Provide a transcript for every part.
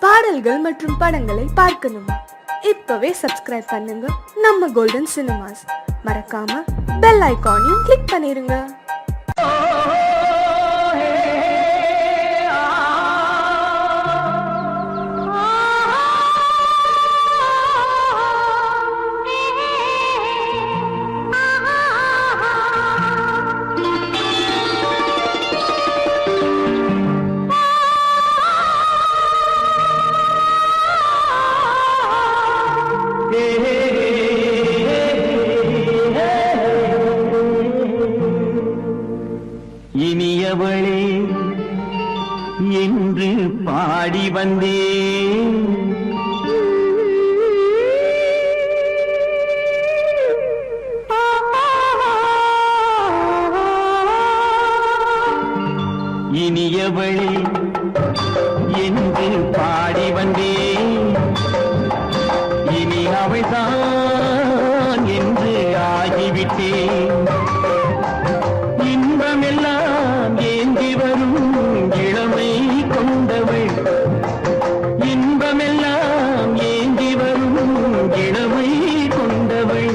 பாடல்கள் மற்றும் படங்களை பார்க்கணுமா? இப்பவே சப்ஸ்கிரைப் பண்ணுங்க நம்ம கோல்டன் சினிமாஸ். மறக்காம பெல் ஐகானையும் கிளிக் பண்ணிருங்க. இனியவளே என்று பாடி வந்தேன். இனியவளே என்று பாடி வந்தேன். இனி அவள்தான் என்று ஆகிவிட்டேன். இன்பமெல்லாம் ஏந்தி வரும் இளமை கொண்டவள். இன்பமெல்லாம் ஏந்தி வரும் இளமை கொண்டவள்.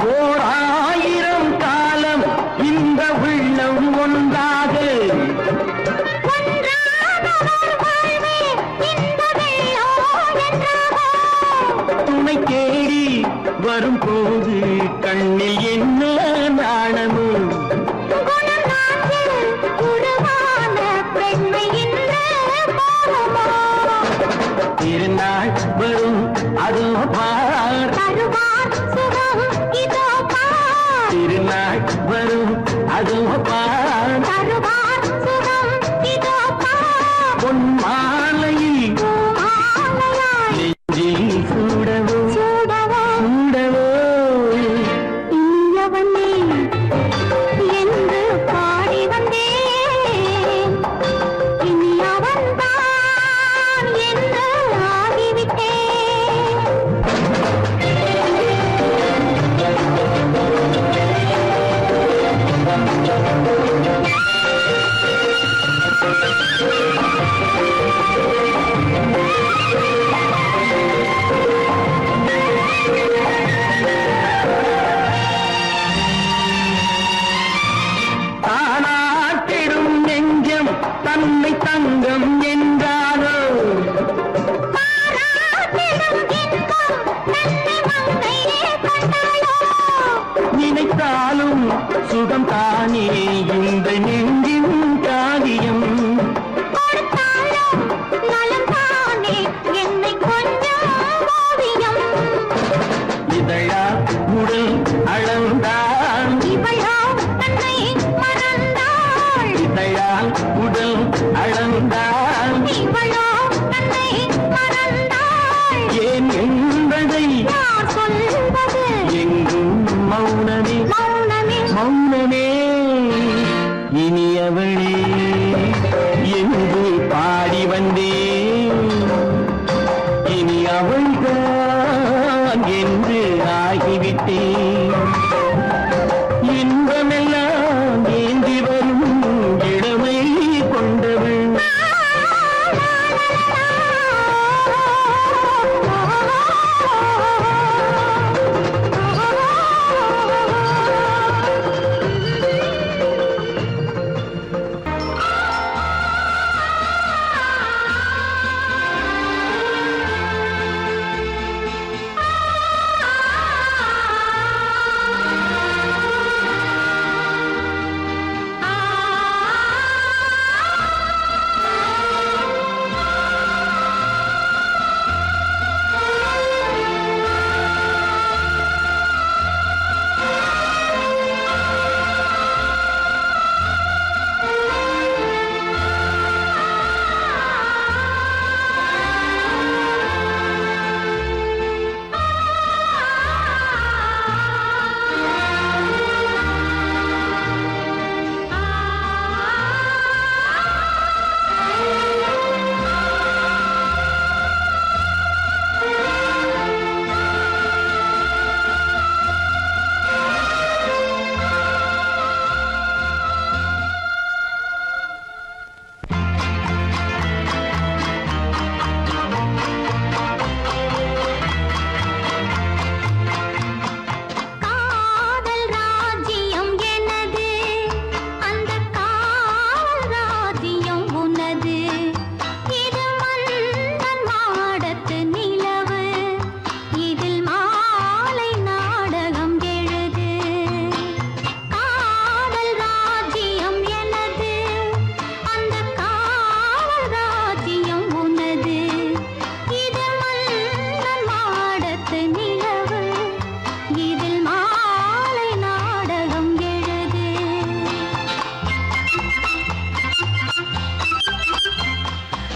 ஓர் 1000 காலம் இந்த உள்ளம் ஒன்றாக துணை தேடி வரும்போது கண்ணில் என்ன நாணமோ? திருநாள் வரும் அதோ பார். திருநாள் வரும் அதோ பார். பொன் மாலையில் நெஞ்சில் சூடவோ சூடவோ. என்று பாடி வந்தேன். இனி அவன்தான் என்று ஆகிவிட்டேன். தானாட்டிடும் நெஞ்சம் தன்னை தங்கம் என்றாரோ? நினைத்தாலும் சுகம் தானே இந்த நெஞ்சின் காரியம். இதழா உடல் அளந்தான். இதழால் உடல் அளந்தான். ஏன் என்பதை எங்கும் மௌனமே மௌனமே. இனியவளே என்று பாடி வந்தேன். இனி அவள்தான் என்று ஆகிவிட்டேன். இன்பமெல்லாம் ஏந்தி வரும் இளமை கொண்டவள்.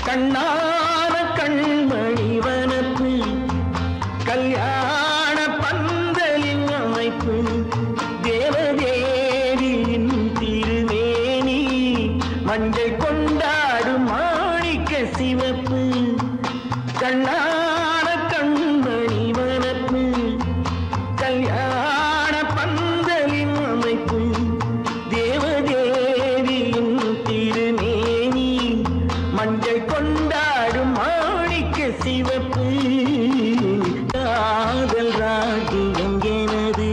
கண்ணான கண்மணி வனப்பு கல்யாண பந்தலின் அமைப்பு தேவதேவியின் திருமேனி மஞ்சள் கொண்டாடும் மாணிக்க சிவப்பு கண்ணான கண்மணி வனப்பு கல்யாண பந்தலின் அமைப்பு தேவதேவியின் திருமேனி மஞ்சள் கொண்டாடும் மாணிக்க சிவப்பு காதல் ராஜ்யம் எனது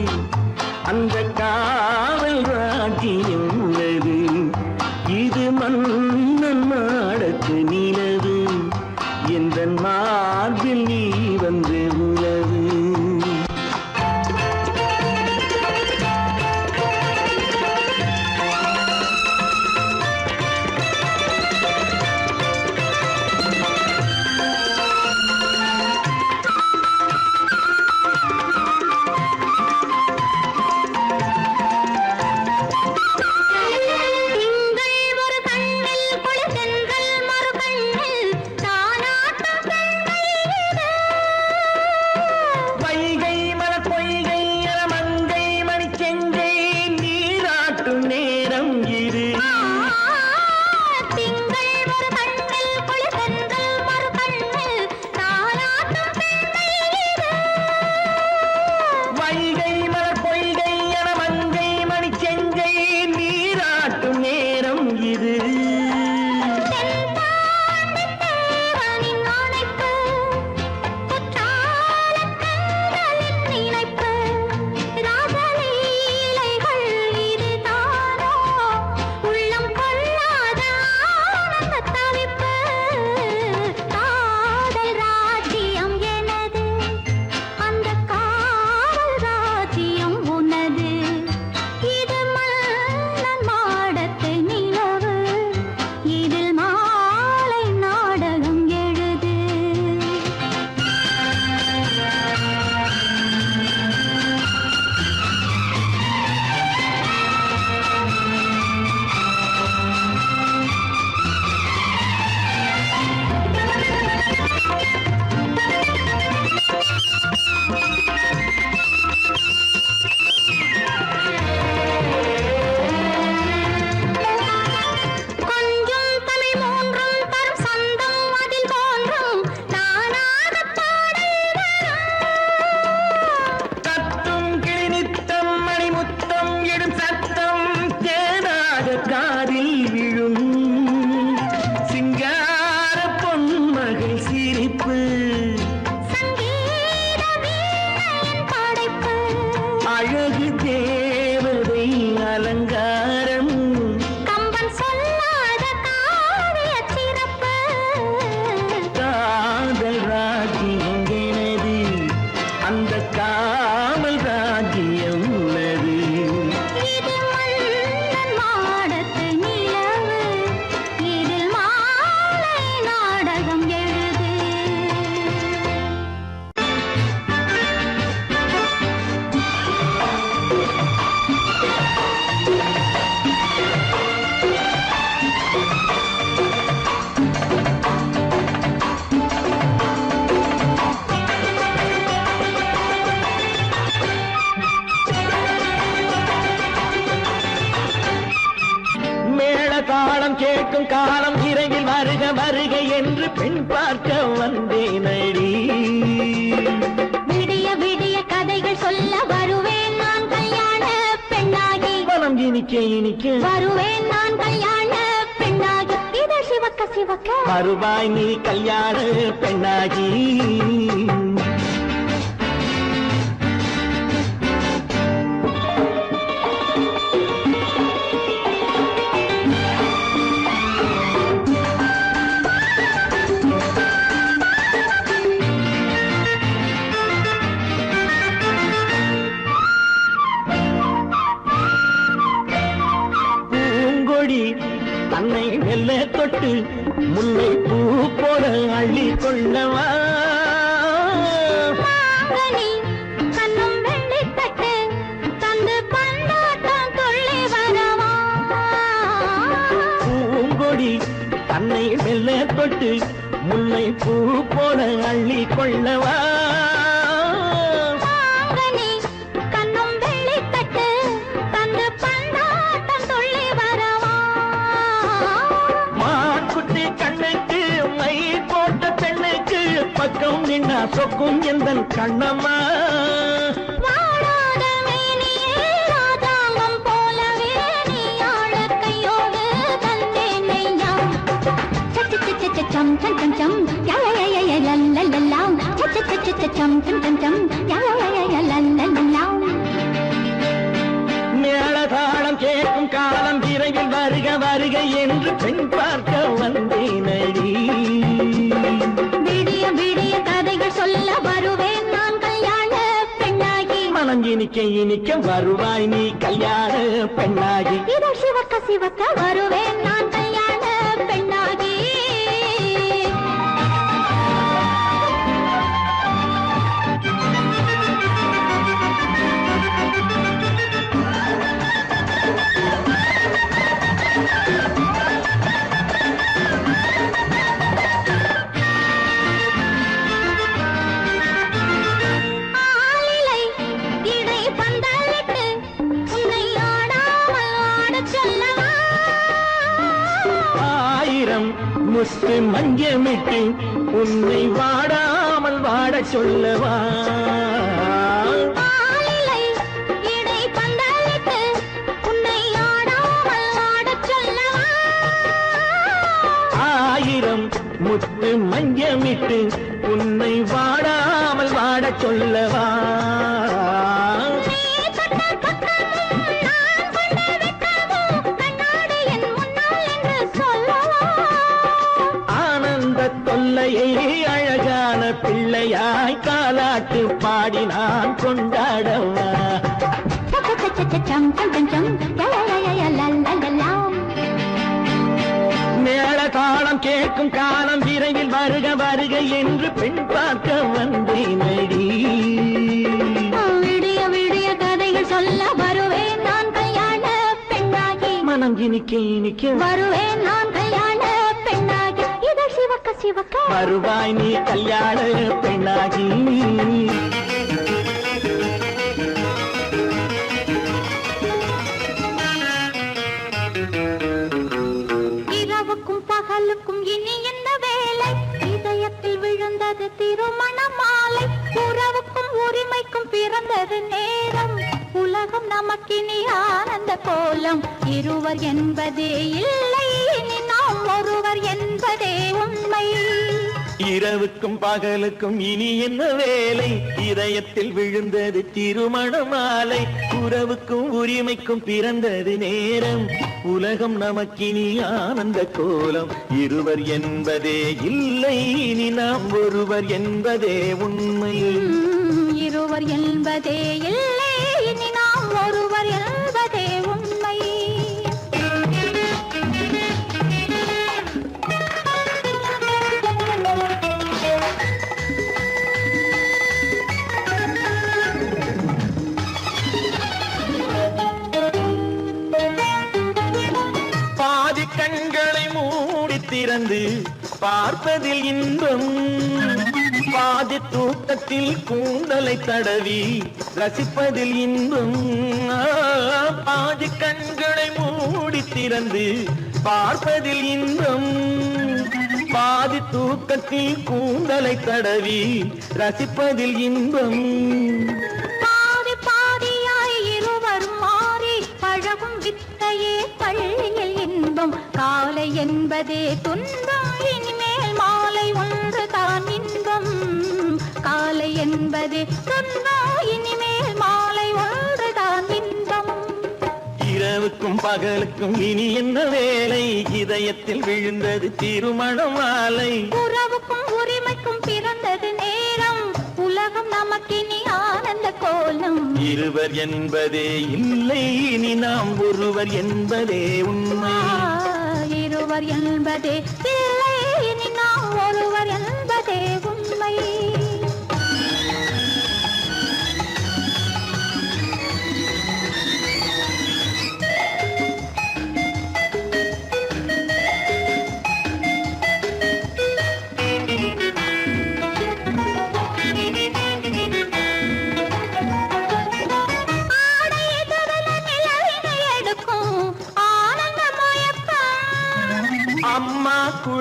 அந்த காவல் ராஜ்யம் உள்ளது இது மன்னன் மாடத்து நிலவு எந்த மார்பில் நீ வந்து உலவு திங்கள் ஒரு கண்ணில் குளிர்தென்றல் மறு கண்ணில் தானாட்டம் பெண்கள் வைகை மலர் பொய்கை மங்கை மணிச்செங்கை நீராட்டும் நேரம் இது திங்கள் ஒரு கண்ணில் குளிர்தென்றல் மறு கண்ணில் தானாட்டம் பெண்கள் வைகை மலர் பொய்கை மங்கை மணிச்செங்கை நீராட்டும் நேரம் இது தேவனின் ஆணைப்பு குற்றாலக் கண்களின் நினைப்பு ராசலீலைகள் இதுதானோ உள்ளம் கொள்ளாத ஆனந்தத் தவிப்பு காதல் ராஜ்யம் எனது அந்த காவல் ராஜ்யம் உனது இது மன்னன் மாடத்து நிலவு இதில் மாலை நாடகம் எழுது கொஞ்சம் தமிழ் மூன்றும் தரும் சந்தம் அதில் தோன்றும் நானாகப் பாடல் வரும் தத்தும் கிளி நித்தம் மணிமுத்தம் இடும் சத்தம் தேனாக காதில் விழும் சிங்கார பொன்மகள் சிரிப்பு சங்கீத வீணையின் படைப்பு அழகு தேவதை அலங்காரம் கம்பன் சொல்லாத காவியச் சிறப்பு காதல் ராஜ்யம் எனது அந்த காவல் ராஜ்யம் உள்ளது இது மன்னன் மாடத்து நிலவு இதில் மாலை நாடகம் எழுது மேள தாளம் கேட்கும் காலம் விரைவில் வருக வருக என்று பெண் பார்க்க வந்தேன் அடி விடிய விடிய கதைகள் சொல்ல வருவேன் நான் கல்யாண பெண்ணாகி மனம் இனிக்க இனிக்க வருவேன் நான் கல்யாண பெண்ணாகி இதழ் சிவக்க சிவக்க வருவாய் நீ கல்யாண பெண்ணாகி பூங்கொடி தன்னை வெல்ல தொட்டு முல்லை பூ போல அள்ளி கொள்ளவா மாங்கனி கண்ணும் வெள்ளித்தட்டு தந்து பந்தாட்டம் துள்ளி வரவா பூங்கொடி தன்னை மெல்ல தொட்டு முல்லை பூ போல அள்ளி கொள்ளவா மாங்கனி கண்ணும் வெள்ளித்தட்டு தந்து பந்தாட்டம் துள்ளி வரவா மாக்குட்டி கண்ணுக்கு மை போட்ட பெண்ணுக்கு பக்கம் நின்னா சொக்கும் எந்தன் கண்ணம்மா வாடாத மேனியே ராஜாங்கம் போலவே நீ ஆள கையோடு தந்தேன் நெய்யா சம் சம் சம் சம் யா யா யா யா லல்லல்லா சம் சம் சம் சம் யா யா யா யா லல்லல்லா மேளதாளம் கேட்கும் காலம் விரைவில் வருக வருக என்று பெண் பார்க்க வந்தேனடி விடிய விடிய கதைகள் சொல்ல வருவேன் நான் கல்யாண பெண்ணாகி மனம் இனிக்க இனிக்க வருவாய் நீ கல்யாண பெண்ணாகி இதழ் சிவக்க சிவக்க வருவேன் நான் கல்யாண பெண்ணாகி ஆலிலை இடை பந்தலிட்டு உன்னை ஆடாமல் ஆடச் சொல்லவா ஆயிரம் முத்து மஞ்சமிட்டு உன்னை வாடாமல் வாடச் சொல்லவா ஆலிலை இடை பந்தலிட்டு உன்னை ஆடாமல் ஆடச் சொல்லவா ஆயிரம் முத்து மஞ்சமிட்டு உன்னை வாடாமல் வாடச் சொல்லவா நீ தொட்ட பக்கமும் நான் கொண்ட வெட்கமும் கண்ணாடி என் முன்னால் என்று சொல்லவா ஆனந்த தொல்லையை அழகான பிள்ளையாய் காலாட்டு பாடி நான் கொண்டாடவா சம் சம் சம் சம் யா யா யா யா லல்லல்லா மேள தாளம் கேட்கும் காலம் விரைவில் வருக வருக என்று பெண் பார்க்க வந்தேனடி விடிய விடிய கதைகள் சொல்ல வருவேன் நான் கல்யாண பெண்ணாகி மனம் இனிக்க இனிக்க வருவேன் நான் கல்யாண பெண்ணாகி இதழ் சிவக்க சிவக்க வருவாய் நீ கல்யாண பெண்ணாகி இரவுக்கும் பகலுக்கும் இனி என்ன வேலை இதயத்தில் விழுந்தது திருமண மாலை உறவுக்கும் உரிமைக்கும் பிறந்தது நேரம் உலகம் நமக்கினி ஆனந்த கோலம் இருவர் என்பதே இல்லை இனி நாம் ஒருவர் என்பதே உண்மை இரவுக்கும் பகலுக்கும் இனி என்ன வேலை இதயத்தில் விழுந்தது திருமண மாலை உறவுக்கும் உரிமைக்கும் பிறந்தது நேரம் உலகம் நமக்கினி ஆனந்த கோலம் இருவர் என்பதே இல்லை இனி நாம் ஒருவர் என்பதே உண்மை இருவர் என்பதே இல்லை இனி நாம் ஒருவர் என்பதே உண்மை பாதி கண்களை மூடி திறந்து பார்ப்பதில் இன்பம் பாதி தூக்கத்தில் கூந்தலை தடவி ரசிப்பதில் இன்பம் பாதி கண்களை மூடி திறந்து பார்ப்பதில் இன்பம் பாதி தூக்கத்தில் கூந்தலை தடவி ரசிப்பதில் இன்பம் பாதி பாதியாய் இருவர் மாறி பழகும் வித்தையே பள்ளியில் இன்பம் காலை என்பதே துன்பம் இனிமேல் மாலை ஒன்று தான் இன்பம் காலை என்பதே துன்பம் இனிமேல் மாலை ஒன்று தான் இன்பம் இரவுக்கும் பகலுக்கும் இனி என்ன வேலை இதயத்தில் விழுந்தது திருமண மாலை உறவுக்கும் உரிமைக்கும் பிறந்தது நேரம் உலகம் நமக்கினி ஆனந்த கோலம் இருவர் என்பதே இல்லை இனி நாம் ஒருவர் என்பதே உண்மை இருவர் என்பதே இல்லை இனி நாம் ஒருவர் என்பதே உண்மை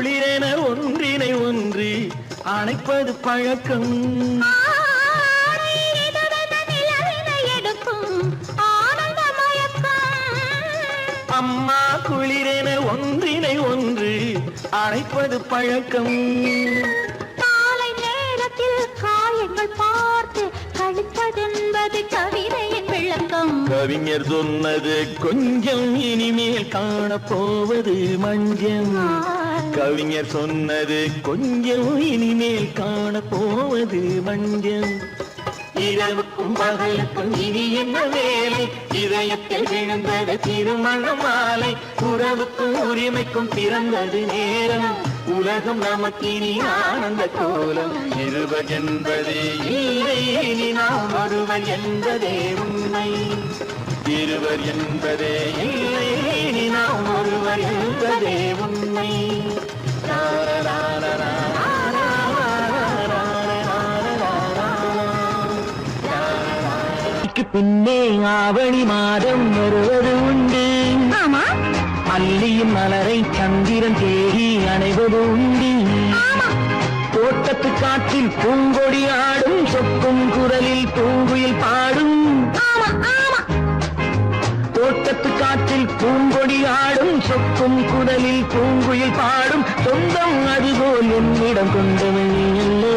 குளிரென ஒன்றினை ஒன்று அணைப்பது பழக்கம். அம்மா குளிரென ஒன்றினை ஒன்று அணைப்பது பழக்கம். காலை நேரத்தில் காயங்கள் பார்த்து கழிப்பதென்பது கவிதையின் விளக்கம். கவிஞர் சொன்னது கொஞ்சம் இனிமேல் காணப்போவது மஞ்சள். கவிஞர் சொன்னது கொஞ்சம் இனிமேல் காணப்போவது மஞ்சள். இரவுக்கும் பகலுக்கும் இனி என்ன வேலை, இதயத்தில் விழுந்தது திருமண மாலை. உறவுக்கும் உரிமைக்கும் பிறந்தது நேரம், உலகம் நமக்கினி ஆனந்த கோலம். இருவர் என்பதே இல்லை, இனி நாம் ஒருவர் என்பதே உண்மை. இருவர் என்பதே இல்லை, இனி நாம் ஒருவர் என்பதே உண்மை. பின்னே ஆவணி மாதம் வருவது உண்டு. அல்லியின் மலரை சந்திரன் தேடி அணைவது உண்டு. தோட்டத்து காற்றில் பூங்கொடி ஆடும், சொக்கும் குரலில் பூங்குயில் பாடும். தோட்டத்து காற்றில் பூங்கொடி ஆடும், சொக்கும் குரலில் பூங்குயில் பாடும். சொந்தம் அதுபோல் என்னிடம் கொண்டவள் நீ அல்லோ.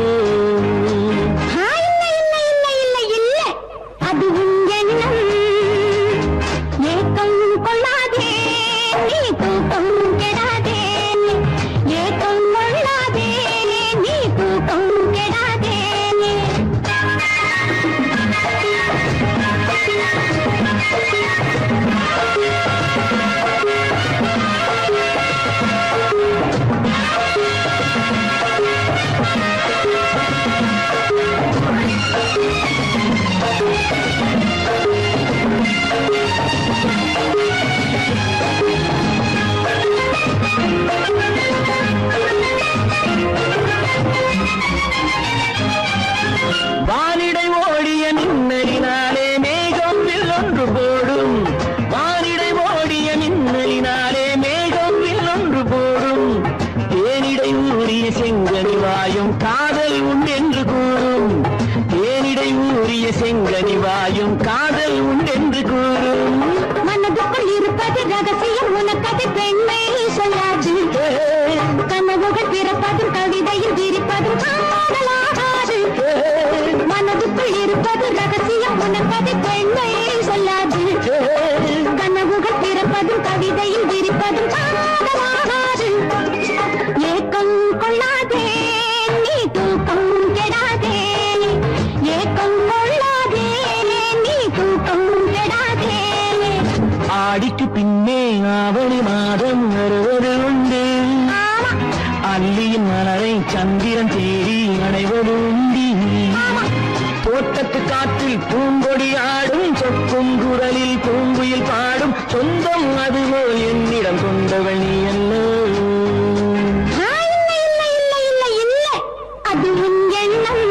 வானிடை ஓடிய மின்னலினாலே மேகம் வில்லொன்று போடும். வானிடை ஓடிய மின்னலினாலே மேகம் வில்லொன்று போடும். தேனிடை ஊறிய செங்கனி வாயும் காதல் உண்டென்று கூறும். தேனிடை ஊறிய செங்கனி வாயும் காதல் உண்டென்று கூறும். மனதுக்குள் இருப்பது ரகசியம், உனக்கது பெண்மை சொல்லாது. கனவுகள் பிறப்பதும் கவிதையில் விரிப்பதும் காதலாகாது. மனதுக்குள் இருப்பது ரகசியம், உனக்கது பெண்மை சொல்லாது. கனவுகள் பிறப்பதும் கவிதையில் விரிப்பதும் காதலாகாது. ஏக்கம் கொள்ளாதே நீ தூக்கம் கெடாதே. ஏக்கம் கொள்ளாதே நீ தூக்கம் கெடாதே. ஆடிக்கு பின்னே ஆவணி மாதம் வருவது உண்டு. அல்லியின் மலரை சந்திரன் தேடி அடைவது உண்டு. தோட்டத்து காற்றில் பூங்கொடி ஆடும், சொக்கும் குரலில் பூங்குயில் பாடும். சொந்தம் அதுபோல் என்னிடம் கொண்டவள் நீ அல்லோ. அது உன் எண்ணம்.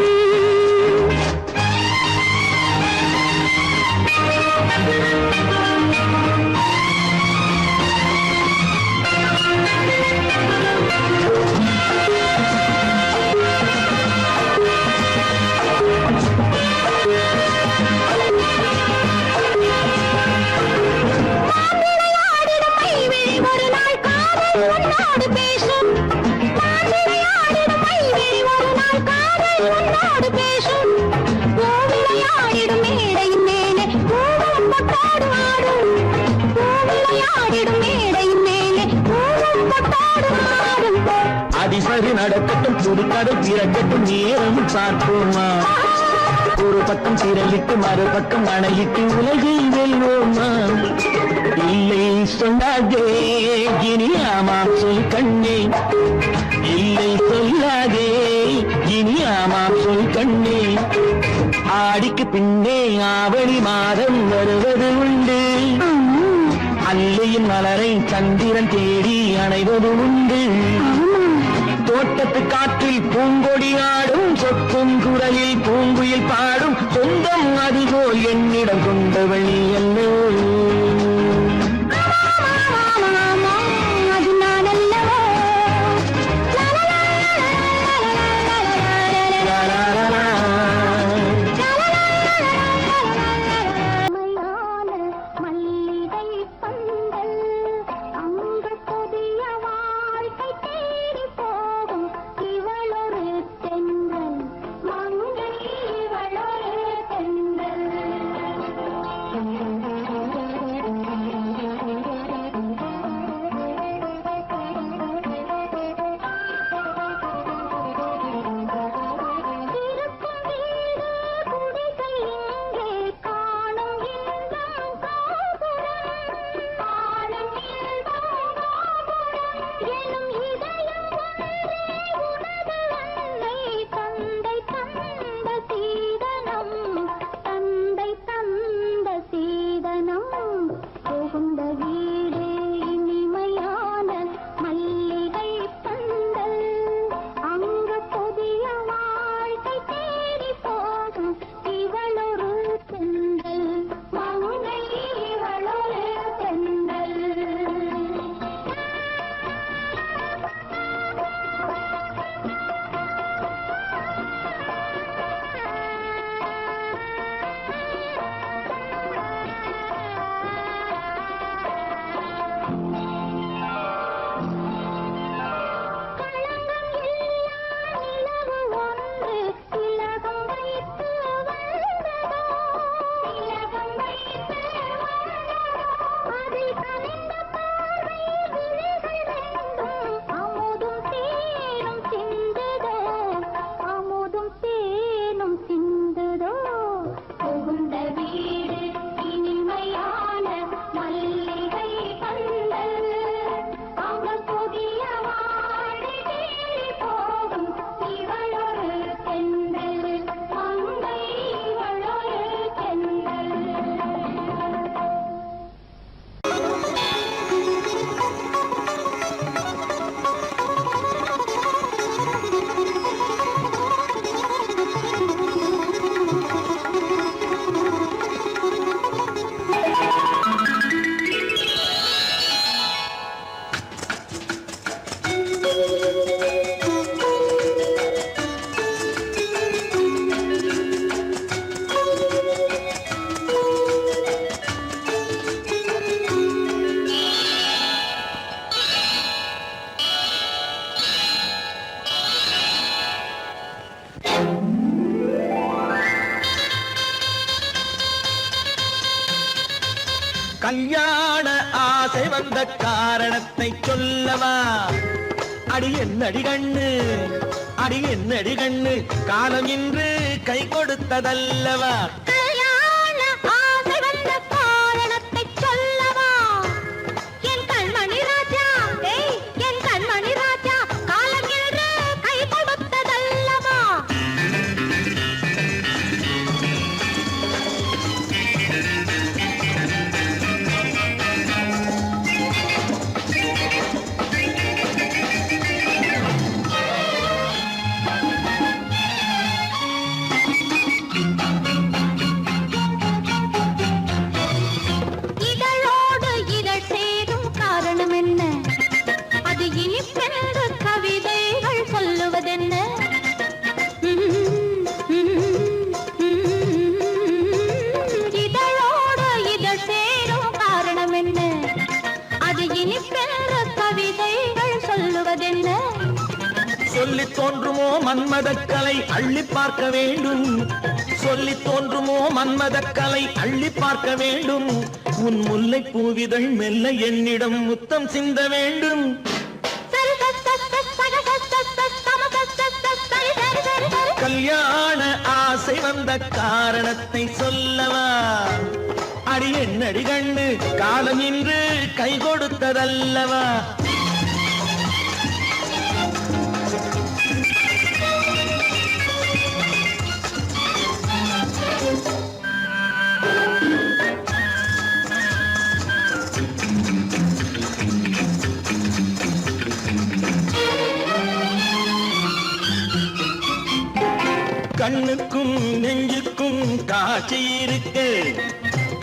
அதிசரி நடக்கட்டும், புதுக்கடை பிறக்கட்டும், நேரம் பார்ப்போமா. ஒரு பக்கம் திரளிட்டு மறுபக்கம் அணையிட்டு உலகை வெல்வோமா. இல்லை சொல்லாதே இனி ஆமாம் சொல் கண்ணே. இல்லை சொல்லாதே இனி ஆமாம் சொல் கண்ணே. ஆடிக்கு பின்னே ஆவணி மாதம் வருவது உண்டு. அல்லையின் மலரை சந்திரன் தேடி அணைவது உண்டு. தோட்டத்து காற்றில் பூங்கொடி ஆடும், சொக்கும் குரலில் பூங்குயில் பாடும். சொந்தம் அதுபோல் என்னிடம் கொண்டவள் நீ அல்லோ. அது நான் அல்லவோ. கல்யாண ஆசை வந்த காரணத்தை சொல்லவா? அடி என்னடி கண்ணு, அடி என்னடி கண்ணு, காலம் இன்று கை கொடுத்ததல்லவா? கல்யாண ஆசை வந்த காரணத்தை சொல்லவா? என் கண்மணி ராஜா, என் கண்மணி ராஜா, காலம் என்று கை கொடுத்ததல்லவா? இதழோடு இதழ் சேரும் காரணம் என்ன? அது இனிப்பென்று கவிதைகள் சொல்லுவதென்ன? இதழோடு இதழ் சேரும் காரணம் என்ன? அது இனிப்பென்று கவிதைகள் சொல்லுவதென்ன? சொல்லி தோன்றுமோ மன்மதக்கலை அள்ளி பார்க்க வேண்டும், சொல்லி தோன்றுமோ மன்மதக்கலை அள்ளி பார்க்க வேண்டும். உன் முல்லை பூவிதழ் மெல்ல என்னிடம் முத்தம் சிந்த வேண்டும். கல்யாண ஆசை வந்த காரணத்தை சொல்லவா? அடி என்னடி கண்ணு, காலம் இன்று கை கொடுத்ததல்லவா? கண்ணுக்கும் நெஞ்சுக்கும் காட்சி இருக்க,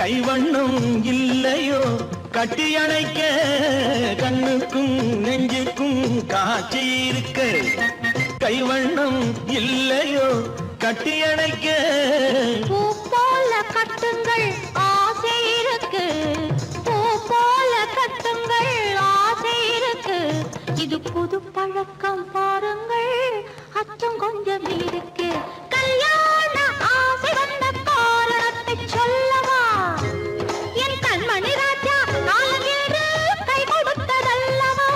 கைவண்ணம் இல்லையோ கட்டி அணைக்க? கண்ணுக்கும் நெஞ்சுக்கும் காட்சி இருக்க, கைவண்ணம் இல்லையோ கட்டி அணைக்க? பூ போல கட்டுங்கள் ஆசை இருக்கு, பூ போல கட்டுங்கள் ஆசை இருக்கு. இது புது பழக்கம் பாருங்கள், அச்சம் கொஞ்சம் இருக்கு. கல்யாண ஆசை வந்த காரணத்தை சொல்லவா? என் கண்மணி ராஜா, காலம் என்று கை கொடுத்ததல்லவா?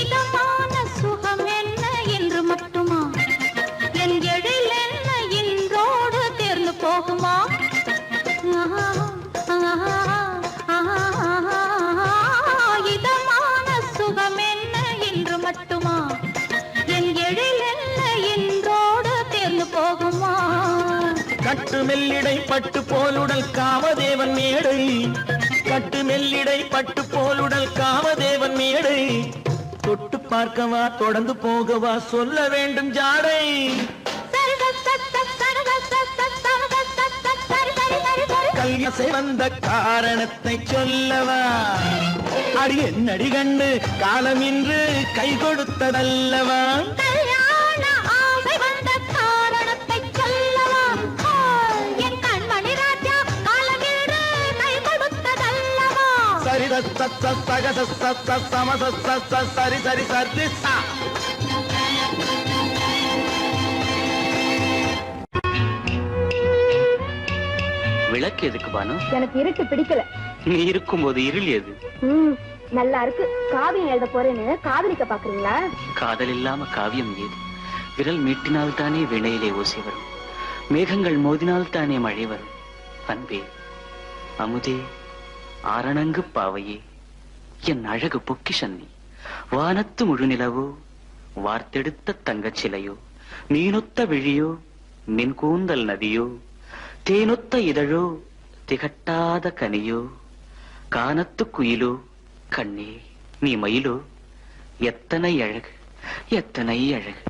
இதமான சுகம் என்ன என்று மட்டுமா? என் எழில் என்ன இன்றோடு தேர்ந்து போகுமா? இதமான சுகம் என்ன என்று மட்டுமா? என் எழில் என்ன இன்றோடு தேர்ந்து போகுமா? கட்டு மெல்லிடை பட்டு போலுடல் காமதேவன் மேடை, கட்டு மெல்லிடை பட்டு போலுடல் காமதேவன் மேடை. தொட்டு பார்க்கவா தொடர்ந்து போகவா சொல்ல வேண்டும் ஜாடை? கல்யாசை வந்த காரணத்தை சொல்லவா? அடி என்னடி கண்ணு, காலம் இன்று கை கொடுத்ததல்லவா? கல்யாண ஆசை வந்த காரணத்தை சொல்லவா? என் கண்மணி ராஜா, காலம் என்று கை கொடுத்ததல்லவா? சரி சக சம சரி சரி சரி சா. விளக்கு எதுக்கு பானு? எனக்கு இருட்டு பிடிக்கல. நீ இருக்கும்போது இருள் எது? நல்லா இருக்கு. காவியம் எழுத போறேன்னு காதலிக்க பாக்குறீங்களா? காதல் இல்லாம காவியம் ஏது? விரல் மீட்டினால் தானே வினையிலே ஓசை வரும், மேகங்கள் மோதினால் தானே மழை வரும். அன்பே, அமுதே, ஆரணங்கு பாவையே, என் அழகு பொக்கிஷன்னி, வானத்து முழுநிலவோ, வார்த்தெடுத்த தங்கச் சிலையோ, நீனொத்த விழியோ, நின் கூந்தல் நதியோ, தேனொத்த இதழோ, திகட்டாத கனியோ, கானத்து குயிலோ, கண்ணே நீ மயிலோ, எத்தனை அழகு, எத்தனை அழகு.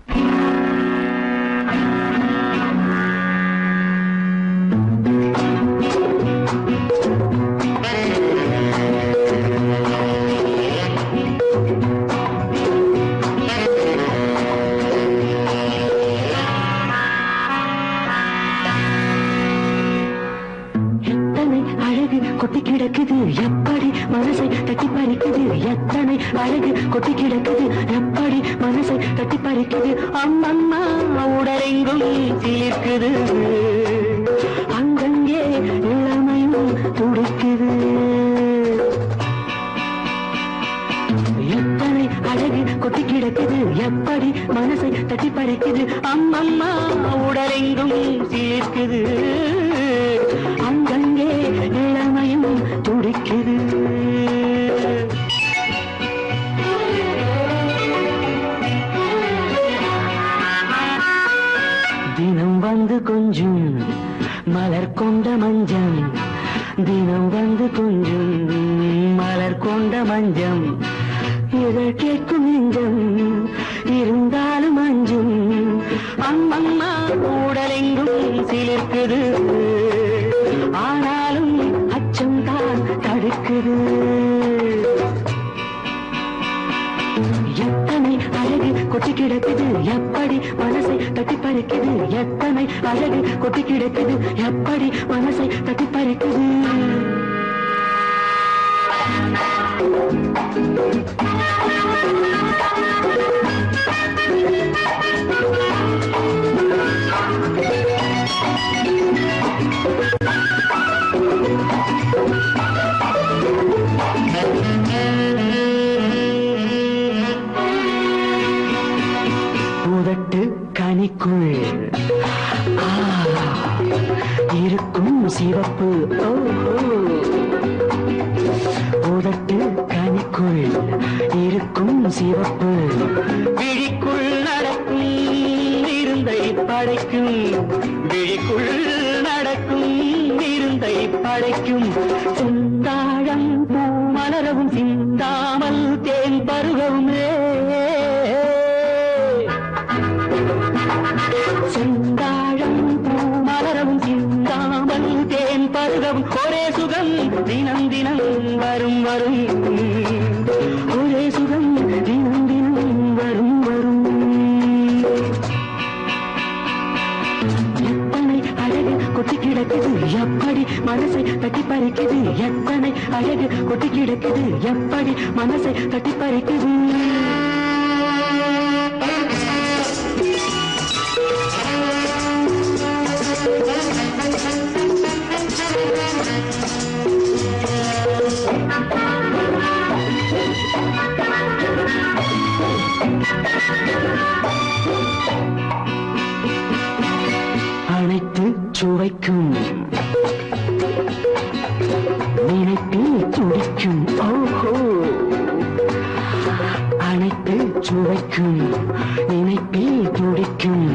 எப்படி மனசை தட்டி பறிக்குது எத்தனை அழகு கொட்டி கிடக்குது எப்படி மனசை தட்டி பறிக்குது அம்மம்மா உடலெங்கும் சீர்க்குது அங்கங்கே இளமையும் துடிக்குது எத்தனை அழகு கொட்டி கிடக்குது எப்படி மனசை தட்டி பறிக்குது அம்மம்மா உடலெங்கும் சீர்க்குது அங்கங்கே இளமையும் துடிக்குது தினம் வந்து கொஞ்சம் மலர் கொண்ட மஞ்சம் தினம் வந்து கொஞ்சம் மலர் கொண்ட மஞ்சம் இதழ் கேட்கும் நெஞ்சம் இருந்தாலும் அஞ்சும் அம்மம்மா உடலெங்கும் சிலிர்க்குது ஆனாலும் அச்சம் தான் தடுக்குது எத்தனை அழகு கொட்டி கிடக்குது எப்படி மனசை தட்டி பறிக்குது எத்தனை அழகு கொட்டி கிடக்குது எப்படி மனசை தட்டி பறிக்குது உதட்டு கனிக்குள் இருக்கும் சிவப்பு உதட்டு கனிக்குள் இருக்கும் சிவப்பு விழிக்குள் நடக்கும் இருந்தை படைக்கும் விழிக்குள் நடக்கும் இருந்தை படைக்கும் செந்தாழம் பூ மலரவும் சிந்தாமல் தேன் பருகவுமே செந்தாழம் பூ மலரவும் சிந்தாமல் தேன் பருகவும் ஒரே சுகம் தினம் தினம் வரும் வரும் ஒரே சுகம் தினம் தினம் வரும் வரும் எத்தனை அழகு கொட்டி கிடக்குது எப்படி மனசை தட்டி பறிக்குது எத்தனை அழகு கொட்டி கிடக்குது எப்படி மனசை தட்டி பறிக்குது அனைத்து சுவைக்கும் நினைப்பில் துடிக்கும் ஓஹோ அனைத்து சுவைக்கும் நினைப்பில் துடிக்கும்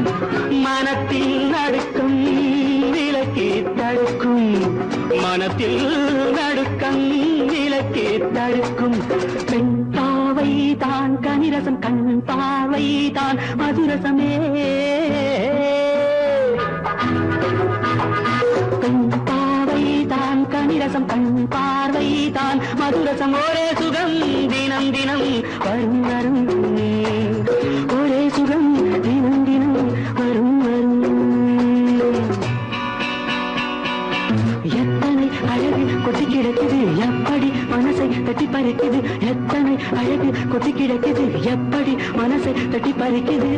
மனத்தில் நடுக்கும் விலக்கி தடுக்கும் மனத்தில் நடுக்கம் விலக்கி தடுக்கும் பெண் பாவை தான் கனிரசம் கண் பாவை தான் மதுரசமே பெண் பாவை தான் கனிரசம் கண் பார்வை தான் மதுரசம் ஒரே சுகம் தினம் தினம் வரும் வரும் ஒரே சுகம் தினம் தினம் வரும் வரும் எத்தனை அழகு கொட்டி கிடக்குது எப்படி மனசை தட்டி பறிக்குது எத்தனை அழகு கொட்டி கிடக்குது எப்படி மனசை தட்டி பறிக்குது